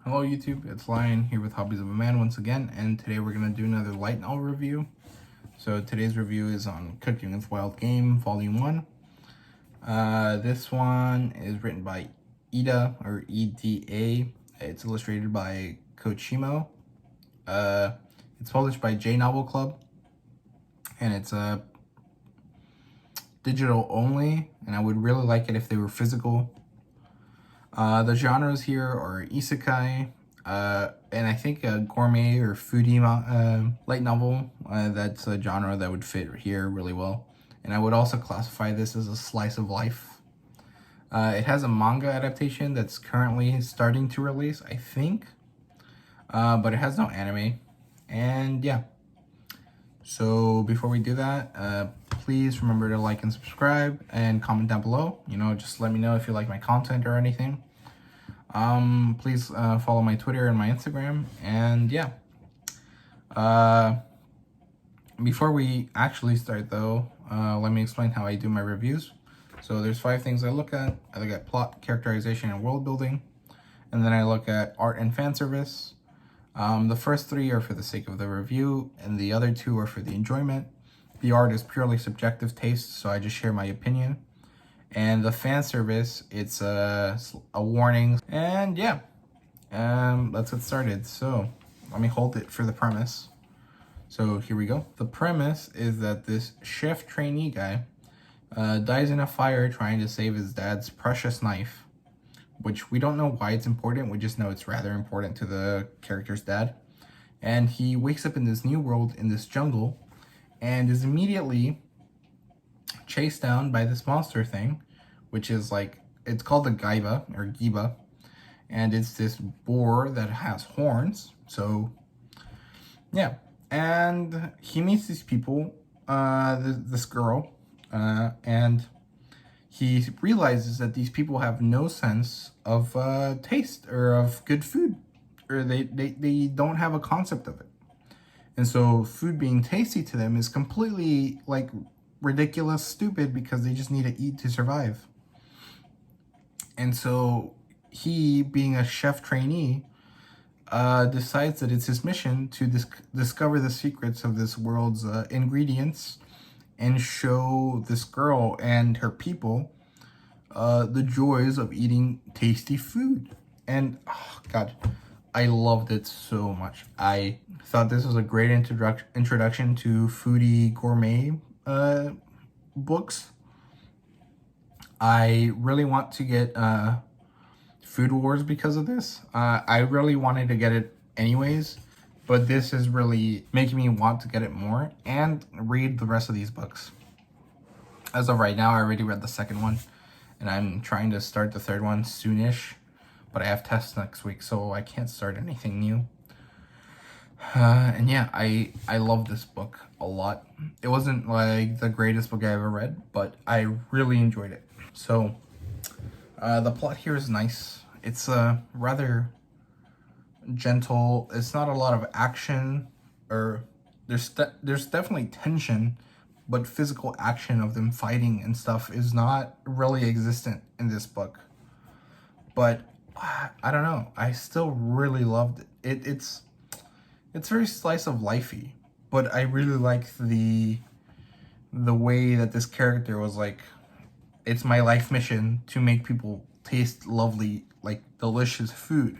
Hello YouTube, it's Lion here with Hobbies of a Man once again, and today we're going to do another light novel review. So today's review is on Cooking with Wild Game, Volume 1. This one is written by Ida, or EDA. It's illustrated by Kochimo. It's published by J Novel Club, and it's digital only, and I would really like it if they were physical. The genres here are isekai, and I think a gourmet or foodie light novel. That's a genre that would fit here really well. And I would also classify this as a slice of life. It has a manga adaptation that's currently starting to release, I think. But it has no anime. And yeah. So before we do that, please remember to like and subscribe and comment down below. Just let me know if you like my content or anything. Please follow my Twitter and my Instagram. And yeah. Before we actually start though, let me explain how I do my reviews. So there's 5 things I look at. I look at plot, characterization, and world building. And then I look at art and fan service. The first 3 are for the sake of the review, and the other 2 are for the enjoyment. The art is purely subjective taste, so I just share my opinion. And the fan service, it's a warning. And yeah, let's get started. So let me hold it for the premise. So here we go. The premise is that this chef trainee guy dies in a fire trying to save his dad's precious knife, which we don't know why it's important. We just know it's rather important to the character's dad. And he wakes up in this new world, in this jungle, and is immediately chased down by this monster thing, which is like, it's called the Gaiba, or Giba, and it's this boar that has horns. So yeah, and he meets these people, this girl, and he realizes that these people have no sense of taste or of good food, or they don't have a concept of it. And so food being tasty to them is completely like ridiculous, stupid, because they just need to eat to survive. And so he, being a chef trainee, decides that it's his mission to discover the secrets of this world's ingredients and show this girl and her people the joys of eating tasty food. And oh god, I loved it so much. I thought this was a great introduction to foodie gourmet books. I really want to get Food Wars because of this. I really wanted to get it anyways, but this is really making me want to get it more and read the rest of these books. As of right now, I already read the second one, and I'm trying to start the third one soonish, but I have tests next week, so I can't start anything new. And yeah, I love this book a lot. It wasn't like the greatest book I ever read, but I really enjoyed it. So the plot here is nice. It's rather gentle. It's not a lot of action, or there's definitely tension, but physical action of them fighting and stuff is not really existent in this book. But I don't know, I still really loved it. It's very slice of lifey, but I really like the way that this character was like, it's my life mission to make people taste lovely, like delicious food.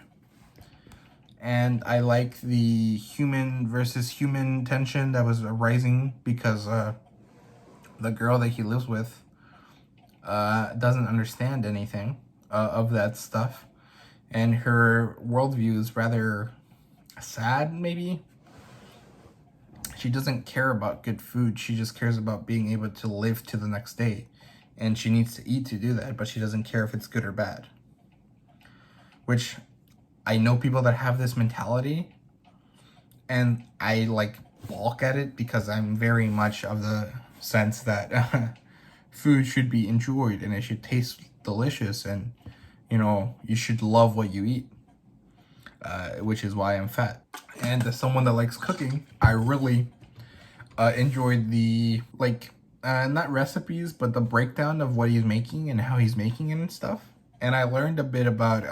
And I like the human versus human tension that was arising because the girl that he lives with doesn't understand anything of that stuff. And her worldview is rather sad, maybe. She doesn't care about good food. She just cares about being able to live to the next day. And she needs to eat to do that, but she doesn't care if it's good or bad. Which, I know people that have this mentality, and I like balk at it because I'm very much of the sense that food should be enjoyed and it should taste delicious, and you should love what you eat, which is why I'm fat. And as someone that likes cooking, I really enjoyed the not recipes, but the breakdown of what he's making and how he's making it and stuff. And I learned a bit about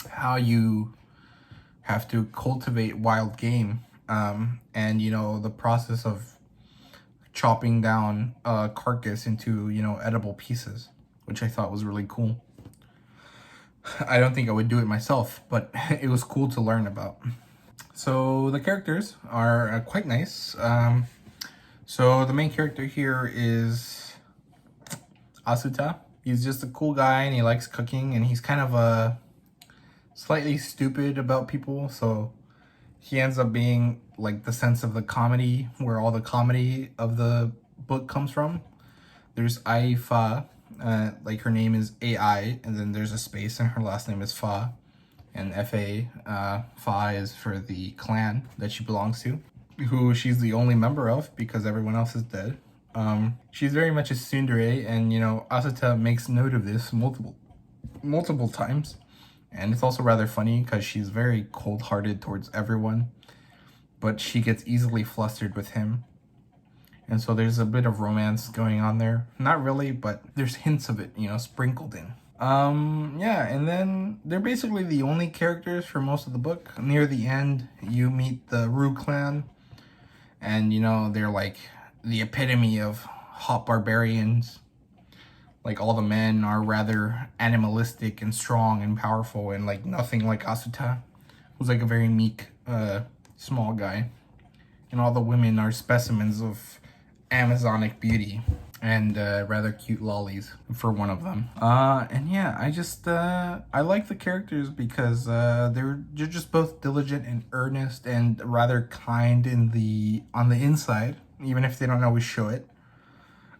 how you have to cultivate wild game, and you know the process of chopping down a carcass into, you know, edible pieces, which I thought was really cool. I don't think I would do it myself, but it was cool to learn about. So the characters are quite nice. So the main character here is Asuta. He's just a cool guy and he likes cooking, and he's kind of slightly stupid about people. So he ends up being like the sense of the comedy, where all the comedy of the book comes from. There's Aifa, like her name is AI, and then there's a space, and her last name is Fa, and Fa. Fa is for the clan that she belongs to, who she's the only member of because everyone else is dead. She's very much a tsundere, and you know Asuta makes note of this multiple times, and it's also rather funny because she's very cold-hearted towards everyone, but she gets easily flustered with him. And so there's a bit of romance going on there. Not really, but there's hints of it, you know, sprinkled in. Yeah, and then they're basically the only characters for most of the book. Near the end, you meet the Rue clan, and you know, they're like the epitome of hot barbarians. Like all the men are rather animalistic and strong and powerful, and like nothing like Asuta, who's like a very meek, small guy. And all the women are specimens of Amazonic beauty and rather cute lollies for one of them. And yeah, I like the characters because they're just both diligent and earnest and rather kind on the inside, even if they don't always show it.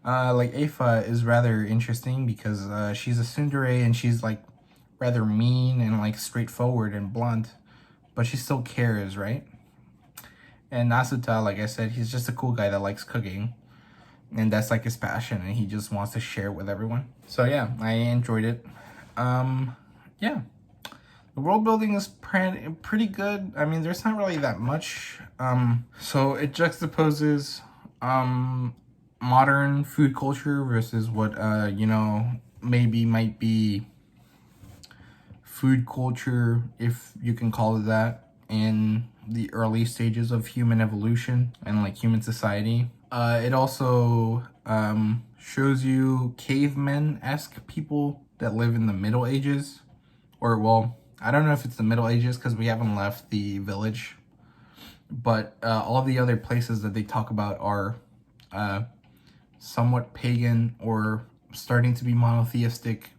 Like Afa is rather interesting because she's a tsundere and she's like rather mean and like straightforward and blunt, but she still cares, right? And Nasuta, like I said, he's just a cool guy that likes cooking. And that's like his passion, and he just wants to share it with everyone. So yeah, I enjoyed it. Yeah. The world building is pretty good. I mean, there's not really that much. So it juxtaposes modern food culture versus what, you know, maybe might be food culture, if you can call it that, in the early stages of human evolution and like human society. It also shows you cavemen-esque people that live in the Middle Ages. Or, well, I don't know if it's the Middle Ages because we haven't left the village. But all the other places that they talk about are somewhat pagan or starting to be monotheistic.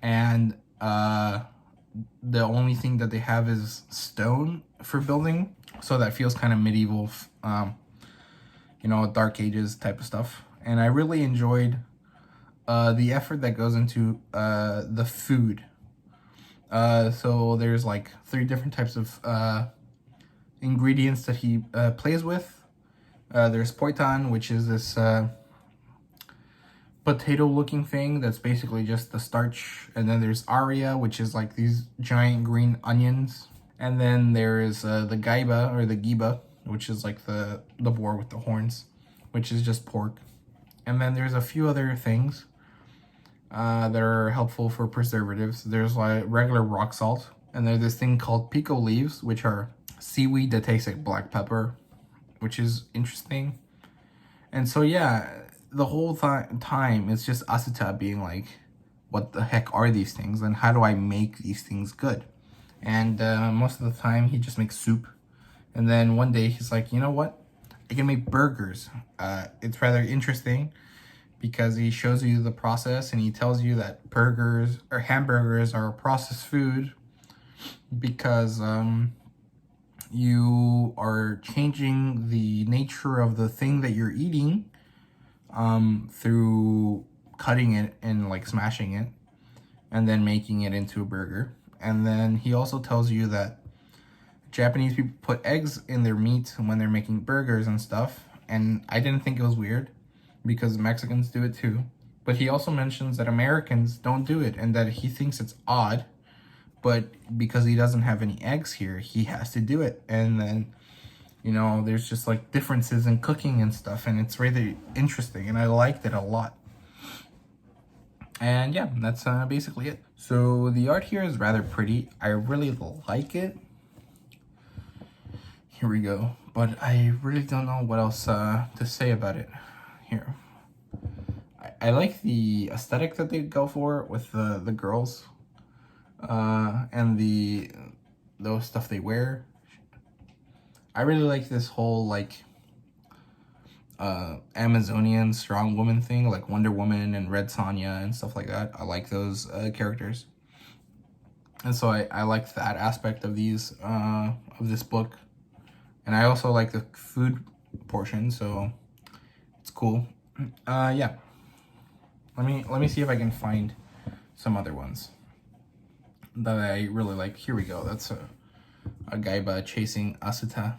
And the only thing that they have is stone for building. So that feels kind of medieval, you know, Dark Ages type of stuff. And I really enjoyed the effort that goes into the food. So there's like 3 different types of ingredients that he plays with. There's poitan, which is this potato looking thing that's basically just the starch. And then there's aria, which is like these giant green onions. And then there is the gaiba, or the giba, which is like the boar with the horns, which is just pork. And then there's a few other things that are helpful for preservatives. There's like regular rock salt, and there's this thing called pico leaves, which are seaweed that tastes like black pepper, which is interesting. And so yeah, the whole time it's just Asuta being like, what the heck are these things, and how do I make these things good? And most of the time he just makes soup. And then one day he's like, you know what? I can make burgers. It's rather interesting because he shows you the process, and he tells you that burgers or hamburgers are a processed food because you are changing the nature of the thing that you're eating through cutting it and like smashing it and then making it into a burger. And then he also tells you that Japanese people put eggs in their meat when they're making burgers and stuff. And I didn't think it was weird because Mexicans do it too. But he also mentions that Americans don't do it and that he thinks it's odd. But because he doesn't have any eggs here, he has to do it. And then, you know, there's just like differences in cooking and stuff. And it's really interesting. And I liked it a lot. And yeah, that's basically it. So the art here is rather pretty. I really like it. Here we go. But I really don't know what else to say about it. Here. I like the aesthetic that they go for with the girls. And those stuff they wear. I really like this whole like Amazonian strong woman thing, like Wonder Woman and Red Sonja and stuff like that. I like those characters, and so I like that aspect of of this book, and I also like the food portion, so it's cool. Yeah. Let me see if I can find some other ones that I really like. Here we go. That's a guy chasing Asuta.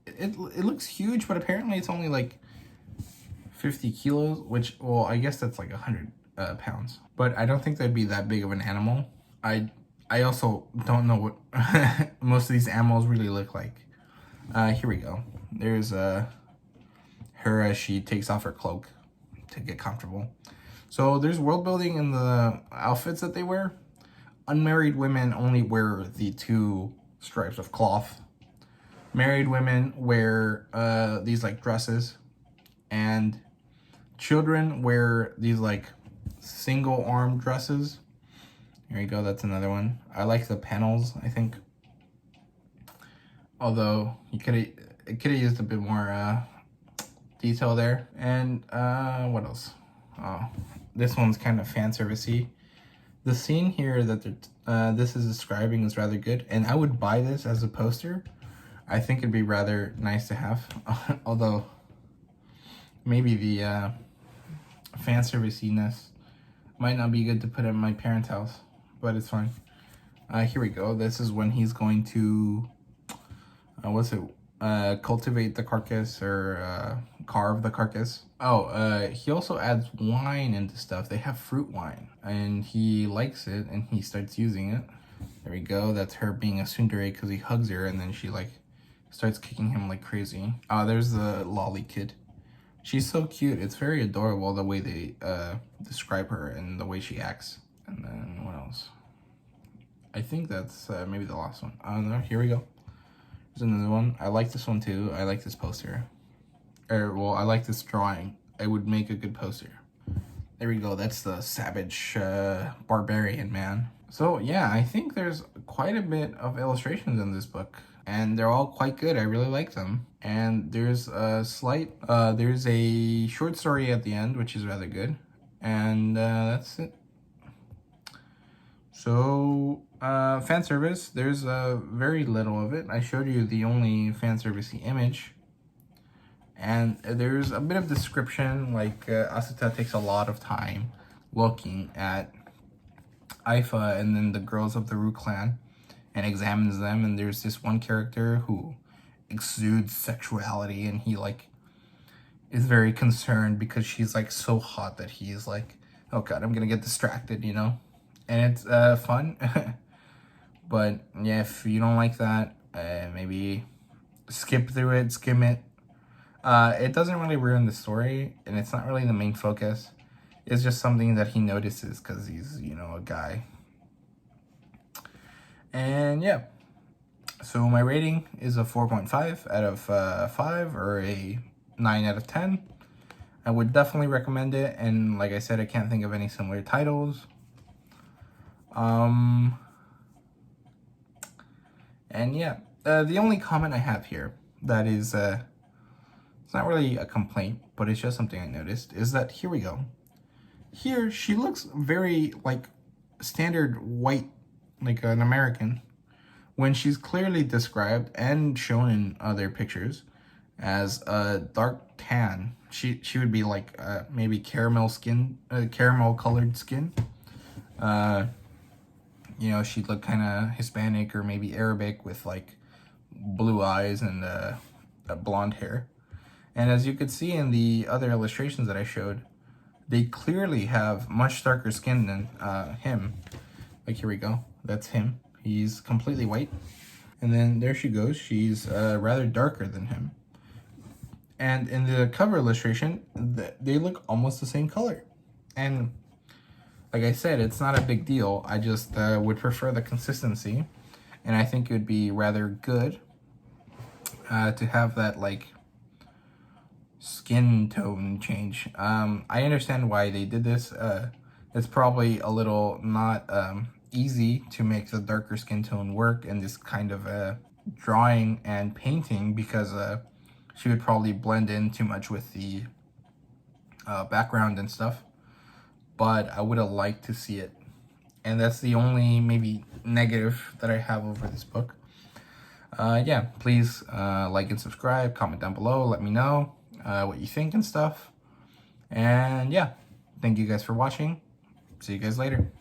It looks huge, but apparently it's only like 50 kilos, which, well, I guess that's like 100 pounds. But I don't think that'd be that big of an animal. I also don't know what most of these animals really look like. Here we go. There's her as she takes off her cloak to get comfortable. So there's world building in the outfits that they wear. Unmarried women only wear the 2 stripes of cloth. Married women wear these like dresses, and children wear these like single arm dresses. Here you go, that's another one. I like the panels, I think. Although it could have used a bit more detail there. And what else? Oh, this one's kind of fan servicey. The scene here that this is describing is rather good, and I would buy this as a poster. I think it'd be rather nice to have, although maybe the fan serviciness might not be good to put in my parents' house, but it's fine. Here we go. This is when he's going to, cultivate the carcass or carve the carcass. Oh, he also adds wine into stuff. They have fruit wine, and he likes it, and he starts using it. There we go. That's her being a tsundere because he hugs her, and then she like starts kicking him like crazy. There's the lolly kid. She's so cute. It's very adorable the way they describe her and the way she acts. And then what else? I think that's maybe the last one. I don't know. Here we go. There's another one. I like this one too. I like this poster. Well, I like this drawing. It would make a good poster. There we go. That's the savage barbarian man. So yeah, I think there's quite a bit of illustrations in this book, and they're all quite good. I really like them. And there's a there's a short story at the end, which is rather good. And that's it. So, fan service, there's very little of it. I showed you the only fan servicey image. And there's a bit of description, like Asuta takes a lot of time looking at Aifa and then the girls of the Ru clan and examines them. And there's this one character who exudes sexuality, and he like is very concerned because she's like so hot that he's like, oh god, I'm gonna get distracted, you know? And it's fun. But yeah, if you don't like that, maybe skip through it, skim it. It doesn't really ruin the story, and it's not really the main focus. It's just something that he notices because he's, you know, a guy. And yeah, so my rating is a 4.5 out of 5 or a 9 out of 10. I would definitely recommend it, and like I said, I can't think of any similar titles. And yeah, the only comment I have here that is, it's not really a complaint, but it's just something I noticed, is that here we go. Here, she looks very, like, standard white, like an American, when she's clearly described and shown in other pictures as a dark tan. She would be like maybe caramel colored skin. You know, she'd look kind of Hispanic or maybe Arabic with like blue eyes and blonde hair. And as you could see in the other illustrations that I showed, they clearly have much darker skin than him. Like, here we go. That's him. He's completely white. And then there she goes. She's rather darker than him. And in the cover illustration, they look almost the same color. And Like I said, it's not a big deal. I just would prefer the consistency, and I think it would be rather good to have that like skin tone change. I understand why they did this. It's probably a little not easy to make the darker skin tone work in this kind of drawing and painting, because she would probably blend in too much with the background and stuff. But I would have liked to see it, and that's the only maybe negative that I have over this book. Yeah, please like and subscribe, comment down below, let me know what you think and stuff. And yeah, thank you guys for watching. See you guys later.